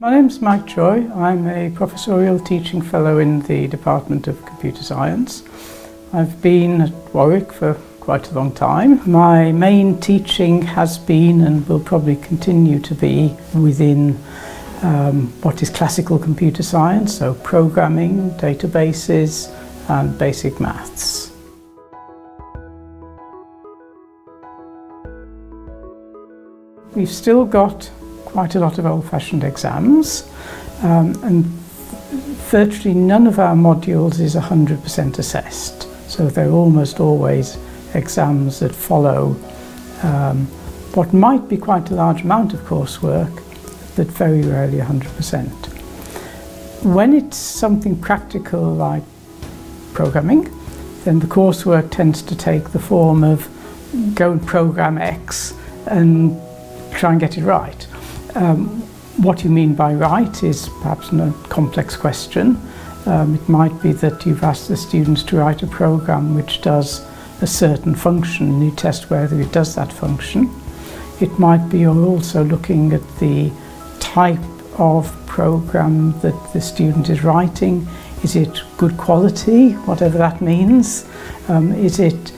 My name's Mike Choi. I'm a professorial teaching fellow in the Department of Computer Science. I've been at Warwick for quite a long time. My main teaching has been and will probably continue to be within what is classical computer science, so programming, databases and basic maths. We've still got quite a lot of old-fashioned exams and virtually none of our modules is 100% assessed. So they're almost always exams that follow what might be quite a large amount of coursework, but very rarely 100%. When it's something practical like programming, then the coursework tends to take the form of go and program X and try and get it right. What you mean by right is perhaps a complex question. It might be that you've asked the students to write a program which does a certain function and you test whether it does that function. It might be you're also looking at the type of program that the student is writing. Is it good quality, whatever that means? Is it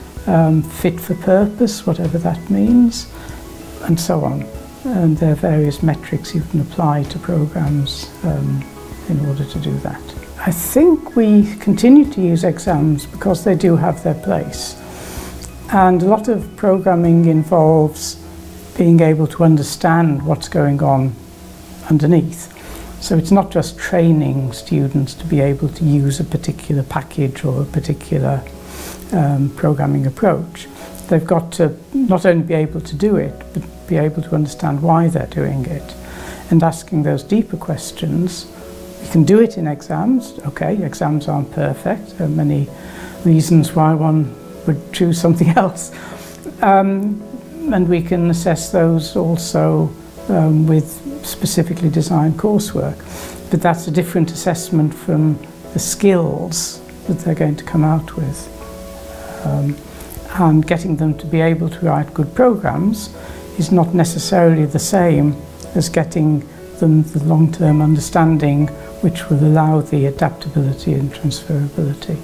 fit for purpose, whatever that means? And so on. And there are various metrics you can apply to programs in order to do that. I think we continue to use exams because they do have their place. And a lot of programming involves being able to understand what's going on underneath. So it's not just training students to be able to use a particular package or a particular programming approach. They've got to not only be able to do it, but be able to understand why they're doing it. And asking those deeper questions. You can do it in exams. Okay, exams aren't perfect. There are many reasons why one would choose something else. And we can assess those also with specifically designed coursework. But that's a different assessment from the skills that they're going to come out with. And getting them to be able to write good programs is not necessarily the same as getting them the long-term understanding which will allow the adaptability and transferability.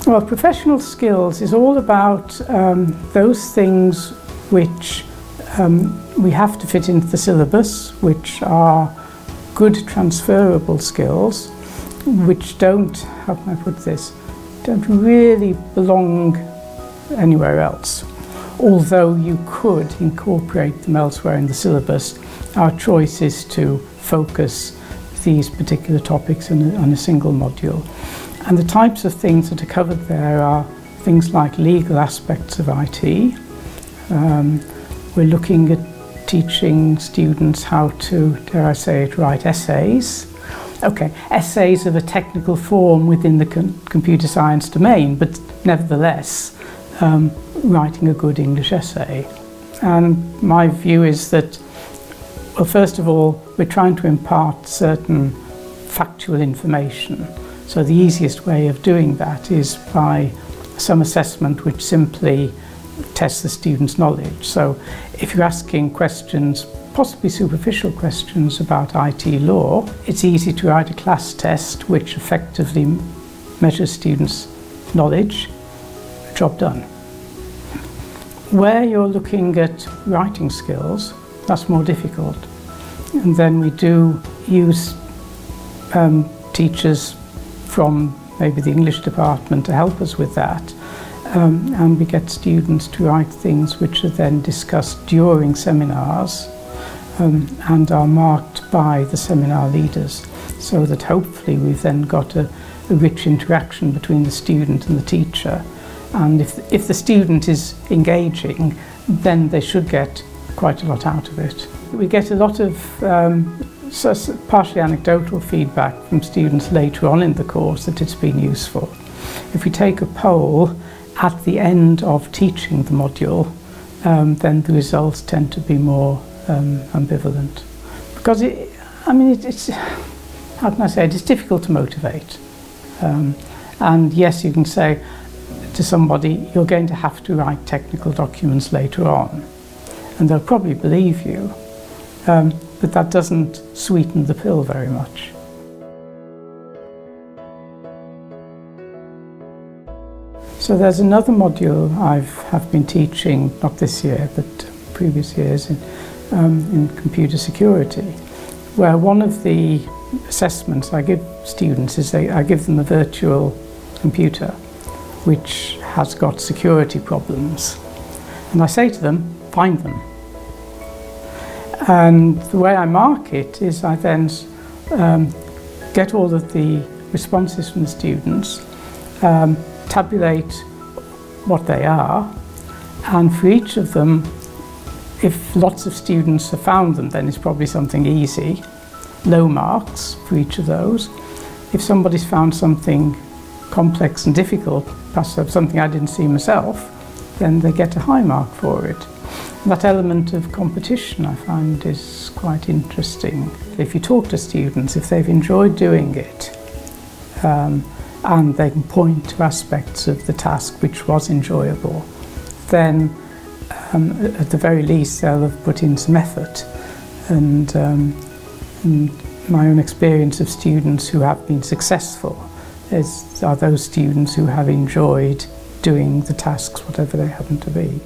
Well, professional skills is all about those things which we have to fit into the syllabus, which are good transferable skills, which don't, how can I put this, don't really belong anywhere else. Although you could incorporate them elsewhere in the syllabus, our choice is to focus these particular topics on a single module. And the types of things that are covered there are things like legal aspects of IT. We're looking at teaching students how to, dare I say it, write essays. Okay, essays of a technical form within the computer science domain, but nevertheless, writing a good English essay. And my view is that, well, first of all, we're trying to impart certain factual information. So the easiest way of doing that is by some assessment which simply tests the student's knowledge. So if you're asking questions, possibly superficial questions about IT law, it's easy to write a class test which effectively measures students' knowledge, job done. Where you're looking at writing skills, that's more difficult. And then we do use teachers from maybe the English department to help us with that. And we get students to write things which are then discussed during seminars and are marked by the seminar leaders, so that hopefully we've then got a rich interaction between the student and the teacher. And if the student is engaging, then they should get quite a lot out of it. We get a lot of partially anecdotal feedback from students later on in the course that it's been useful. If we take a poll at the end of teaching the module, then the results tend to be more ambivalent. Because it's, how can I say it, it's difficult to motivate. And yes, you can say to somebody, you're going to have to write technical documents later on. and they'll probably believe you, but that doesn't sweeten the pill very much. So there's another module I have been teaching, not this year, but previous years, in computer security, where one of the assessments I give students is I give them a virtual computer which has got security problems. And I say to them, find them. And the way I mark it is I then get all of the responses from the students, tabulate what they are, and for each of them, if lots of students have found them, then it's probably something easy, low marks for each of those. If somebody's found something complex and difficult, perhaps something I didn't see myself, then they get a high mark for it. And that element of competition I find is quite interesting. If you talk to students, if they've enjoyed doing it, and they can point to aspects of the task which was enjoyable, then at the very least they'll have put in some effort. And my own experience of students who have been successful are those students who have enjoyed doing the tasks, whatever they happen to be.